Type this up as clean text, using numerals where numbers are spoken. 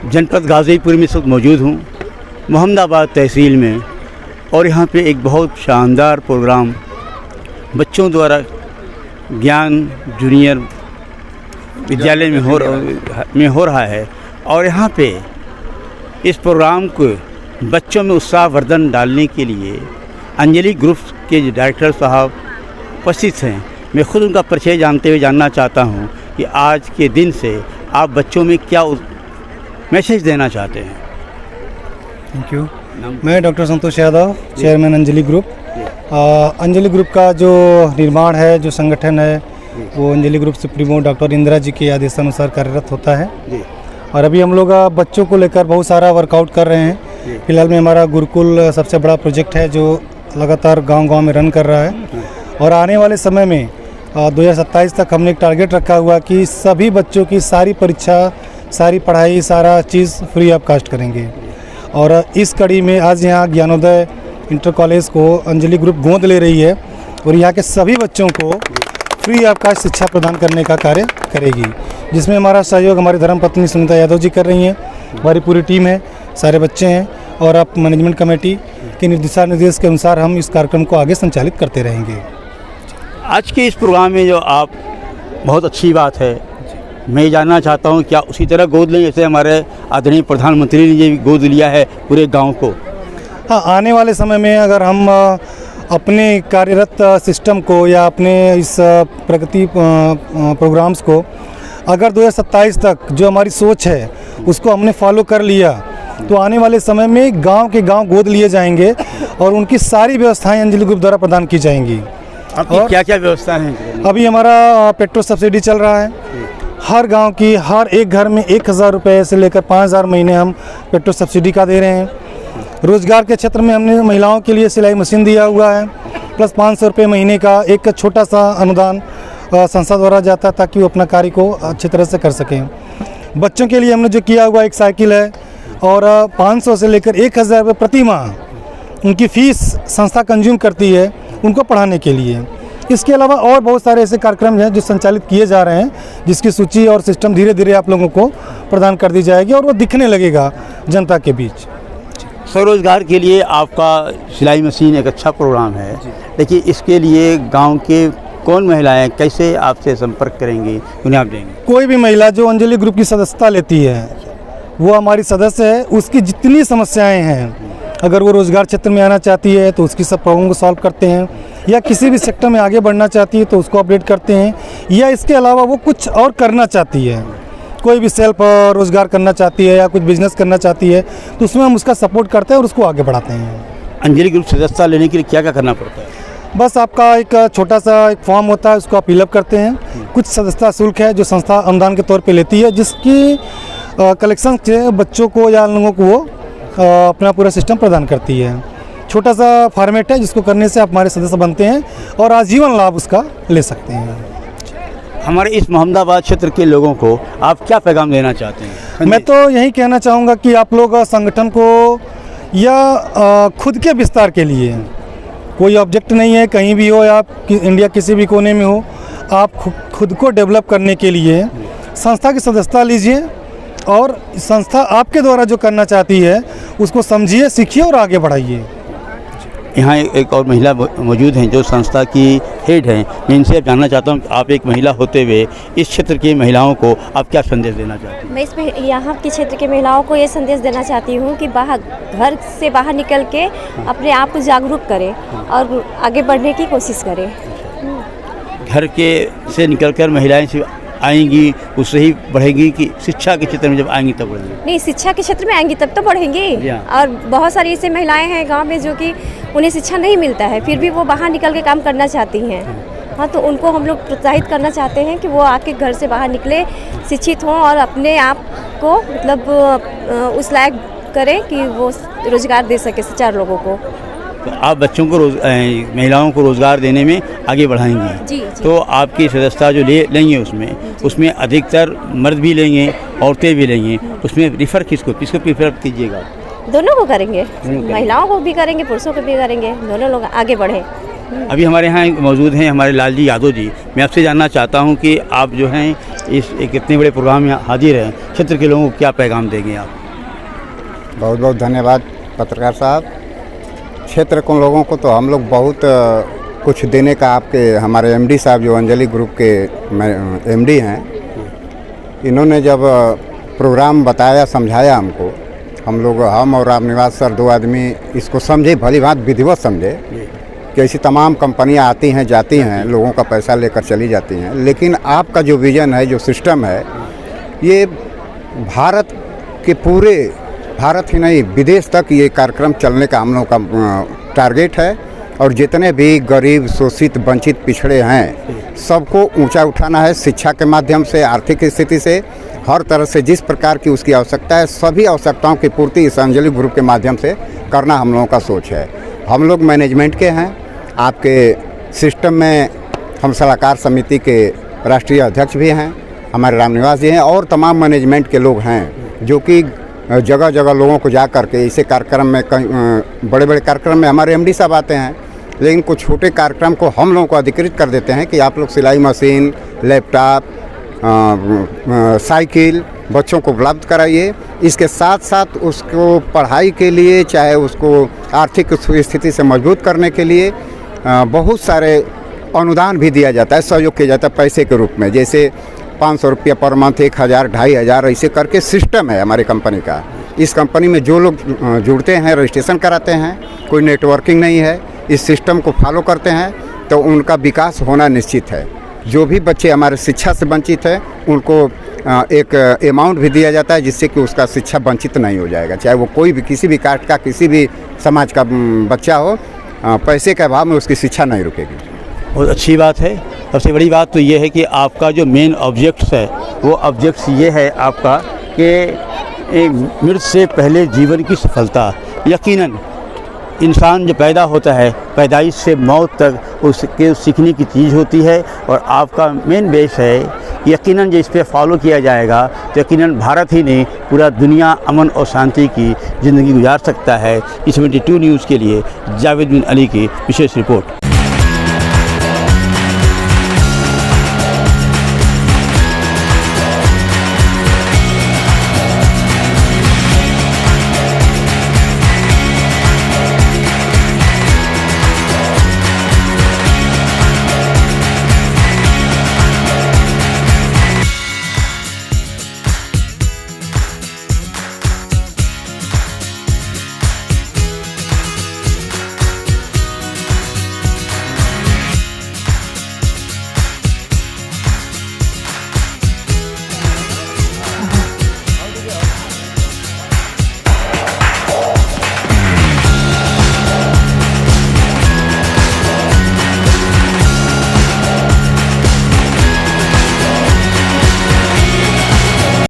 जनपद गाज़ीपुर में इस वक्त मौजूद हूँ, मोहम्मदाबाद तहसील में। और यहाँ पे एक बहुत शानदार प्रोग्राम बच्चों द्वारा ज्ञान जूनियर विद्यालय में हो रहा है। और यहाँ पे इस प्रोग्राम को बच्चों में उत्साहवर्धन डालने के लिए अंजलि ग्रुप के डायरेक्टर साहब उपस्थित हैं। मैं खुद उनका परिचय जानते हुए जानना चाहता हूँ कि आज के दिन से आप बच्चों में क्या मैसेज देना चाहते हैं। Thank you. मैं doctor Santosh Yadav, chairman Anjali group. Anjali group का जो निर्माण है, जो संगठन है, वो Anjali group supremo doctor Indira ji के आदेशानुसार कार्यरत होता है। और अभी हम लोग बच्चों को लेकर बहुत सारा वर्कआउट कर रहे हैं। फिलहाल में हमारा गुरुकुल सबसे बड़ा प्रोजेक्ट है जो लगातार गांव-गांव में रन कर रहा है। और आने वाले समय में 2027 तक हमने एक टारगेट रखा हुआ कि सभी बच्चों की सारी परीक्षा, सारी पढ़ाई, सारा चीज़ फ्री ऑफ कास्ट करेंगे। और इस कड़ी में आज यहाँ ज्ञानोदय इंटर कॉलेज को अंजलि ग्रुप गोद ले रही है और यहाँ के सभी बच्चों को फ्री ऑफ कास्ट शिक्षा प्रदान करने का कार्य करेगी, जिसमें हमारा सहयोग हमारी धर्मपत्नी सुनीता यादव जी कर रही हैं। हमारी पूरी टीम है, सारे बच्चे हैं और अब मैनेजमेंट कमेटी के दिशा निर्देश के अनुसार हम इस कार्यक्रम को आगे संचालित करते रहेंगे। आज के इस प्रोग्राम में जो आप बहुत अच्छी बात है, मैं जानना चाहता हूँ क्या उसी तरह गोद लें जैसे हमारे आदरणीय प्रधानमंत्री ने भी गोद लिया है पूरे गांव को। हाँ, आने वाले समय में अगर हम अपने कार्यरत सिस्टम को या अपने इस प्रगति प्रोग्राम्स को अगर 2027 तक जो हमारी सोच है उसको हमने फॉलो कर लिया तो आने वाले समय में गांव के गांव गोद लिए जाएंगे और उनकी सारी व्यवस्थाएं अंजलि ग्रुप द्वारा प्रदान की जाएंगी। और क्या क्या व्यवस्था है? अभी हमारा पेट्रोल सब्सिडी चल रहा है। हर गांव की हर एक घर में 1000 रुपये से लेकर 5000 महीने हम पेट्रोल सब्सिडी का दे रहे हैं। रोज़गार के क्षेत्र में हमने महिलाओं के लिए सिलाई मशीन दिया हुआ है, प्लस 500 रुपये महीने का एक छोटा सा अनुदान संस्था द्वारा जाता है ताकि वो अपना कार्य को अच्छी तरह से कर सकें। बच्चों के लिए हमने जो किया हुआ एक साइकिल है और 500 से लेकर 1000 रुपये प्रति माह उनकी फ़ीस संस्था कंज्यूम करती है उनको पढ़ाने के लिए। इसके अलावा और बहुत सारे ऐसे कार्यक्रम हैं जो संचालित किए जा रहे हैं, जिसकी सूची और सिस्टम धीरे धीरे आप लोगों को प्रदान कर दी जाएगी और वो दिखने लगेगा जनता के बीच। स्वरोजगार के लिए आपका सिलाई मशीन एक अच्छा प्रोग्राम है, देखिए इसके लिए गांव के कौन महिलाएं कैसे आपसे संपर्क करेंगी, उन्हें आप देंगे? कोई भी महिला जो अंजलि ग्रुप की सदस्यता लेती है वो हमारी सदस्य है। उसकी जितनी समस्याएं हैं, अगर वो रोज़गार क्षेत्र में आना चाहती है तो उसकी सब प्रॉब्लम को सॉल्व करते हैं, या किसी भी सेक्टर में आगे बढ़ना चाहती है तो उसको अपडेट करते हैं, या इसके अलावा वो कुछ और करना चाहती है, कोई भी सेल्फ रोज़गार करना चाहती है या कुछ बिजनेस करना चाहती है तो उसमें हम उसका सपोर्ट करते हैं और उसको आगे बढ़ाते हैं। अंजलि ग्रुप सदस्यता लेने के लिए क्या क्या करना पड़ता है? बस आपका एक छोटा सा एक फॉर्म होता है, उसको आप फिलअप करते हैं। कुछ सदस्यता शुल्क है जो संस्था अनुदान के तौर पे लेती है, जिसकी कलेक्शन से बच्चों को या लोगों को वो अपना पूरा सिस्टम प्रदान करती है। छोटा सा फॉर्मेट है जिसको करने से आप हमारे सदस्य बनते हैं और आजीवन लाभ उसका ले सकते हैं। हमारे इस मोहम्मदाबाद क्षेत्र के लोगों को आप क्या पैगाम देना चाहते हैं? मैं तो यही कहना चाहूँगा कि आप लोग संगठन को या खुद के विस्तार के लिए कोई ऑब्जेक्ट नहीं है, कहीं भी हो आप इंडिया किसी भी कोने में हो, आप खुद को डेवलप करने के लिए संस्था की सदस्यता लीजिए और संस्था आपके द्वारा जो करना चाहती है उसको समझिए, सीखिए और आगे बढ़ाइए। यहाँ एक और महिला मौजूद हैं जो संस्था की हेड हैं। मैं इनसे जानना चाहता हूँ, आप एक महिला होते हुए इस क्षेत्र की महिलाओं को आप क्या संदेश देना चाहती हैं? मैं इसमें यहाँ के क्षेत्र के महिलाओं को ये संदेश देना चाहती हूँ कि घर से बाहर निकल के अपने आप को जागरूक करें और आगे बढ़ने की कोशिश करें। घर के से निकलकर महिलाएं से आएंगी उससे ही बढ़ेगी कि शिक्षा के क्षेत्र में जब आएंगी तब बढ़ेंगी? नहीं, शिक्षा के क्षेत्र में आएंगी तब तो बढ़ेंगी। और बहुत सारी ऐसी महिलाएं हैं गांव में जो कि उन्हें शिक्षा नहीं मिलता है, फिर भी वो बाहर निकल के काम करना चाहती हैं। हाँ, तो उनको हम लोग प्रोत्साहित करना चाहते हैं कि वो आके घर से बाहर निकले, शिक्षित हों और अपने आप को मतलब उस लायक करें कि वो रोज़गार दे सके 4 लोगों को। तो आप बच्चों को महिलाओं को रोज़गार देने में आगे बढ़ाएंगी। जी। तो आपकी सदस्यता जो लेंगे उसमें अधिकतर मर्द भी लेंगे, औरतें भी लेंगे, उसमें रिफ़र किसको प्रीफर कीजिएगा? दोनों को करेंगे, महिलाओं को भी करेंगे, पुरुषों को भी करेंगे, दोनों लोग आगे बढ़े। अभी हमारे यहाँ मौजूद हैं हमारे लाल जी यादव जी। मैं आपसे जानना चाहता हूँ कि आप जो हैं इस एक इतने बड़े प्रोग्राम में हाजिर हैं, क्षेत्र के लोगों को क्या पैगाम देंगे आप? बहुत बहुत धन्यवाद पत्रकार साहब। क्षेत्र के लोगों को तो हम लोग बहुत कुछ देने का आपके हमारे एमडी साहब जो अंजलि ग्रुप के एमडी हैं, इन्होंने जब प्रोग्राम बताया समझाया हमको, हम और रामनिवास सर 2 आदमी इसको समझे, भली भांत विधिवत समझे कि ऐसी तमाम कंपनियां आती हैं जाती हैं, लोगों का पैसा लेकर चली जाती हैं, लेकिन आपका जो विज़न है, जो सिस्टम है, ये भारत के पूरे, भारत ही नहीं विदेश तक ये कार्यक्रम चलने का हम लोगों का टारगेट है। और जितने भी गरीब, शोषित, वंचित, पिछड़े हैं, सबको ऊंचा उठाना है शिक्षा के माध्यम से, आर्थिक स्थिति से, हर तरह से जिस प्रकार की उसकी आवश्यकता है, सभी आवश्यकताओं की पूर्ति इस अंजलि ग्रुप के माध्यम से करना हम लोगों का सोच है। हम लोग मैनेजमेंट के हैं, आपके सिस्टम में हम सलाहकार समिति के राष्ट्रीय अध्यक्ष भी हैं, हमारे रामनिवास जी हैं, और तमाम मैनेजमेंट के लोग हैं जो कि जगह जगह लोगों को जा कर के ऐसे कार्यक्रम में, बड़े बड़े कार्यक्रम में हमारे एमडी साहब आते हैं, लेकिन कुछ छोटे कार्यक्रम को हम लोगों को अधिकृत कर देते हैं कि आप लोग सिलाई मशीन, लैपटॉप, साइकिल बच्चों को उपलब्ध कराइए। इसके साथ साथ उसको पढ़ाई के लिए, चाहे उसको आर्थिक स्थिति से मजबूत करने के लिए बहुत सारे अनुदान भी दिया जाता है, सहयोग किया जाता है पैसे के रूप में। जैसे 500 रुपया पर मंथ, 1000, 2500 ऐसे करके सिस्टम है हमारी कंपनी का। इस कंपनी में जो लोग जुड़ते हैं, रजिस्ट्रेशन कराते हैं, कोई नेटवर्किंग नहीं है, इस सिस्टम को फॉलो करते हैं, तो उनका विकास होना निश्चित है। जो भी बच्चे हमारे शिक्षा से वंचित हैं, उनको एक अमाउंट भी दिया जाता है जिससे कि उसका शिक्षा वंचित नहीं हो जाएगा, चाहे वो कोई भी, किसी भी कास्ट का, किसी भी समाज का बच्चा हो, पैसे के अभाव में उसकी शिक्षा नहीं रुकेगी। बहुत अच्छी बात है। सबसे बड़ी बात तो ये है कि आपका जो मेन ऑब्जेक्ट्स है, वो ऑब्जेक्ट्स ये है आपका कि एक मृत्यु से पहले जीवन की सफलता। यकीनन इंसान जो पैदा होता है, पैदाइश से मौत तक उसके सीखने की चीज़ होती है, और आपका मेन बेस है। यकीनन जो इस पर फॉलो किया जाएगा तो यकीनन भारत ही नहीं, पूरा दुनिया अमन और शांति की ज़िंदगी गुजार सकता है। इस 22 न्यूज़ के लिए जावेद बिन अली की विशेष रिपोर्ट।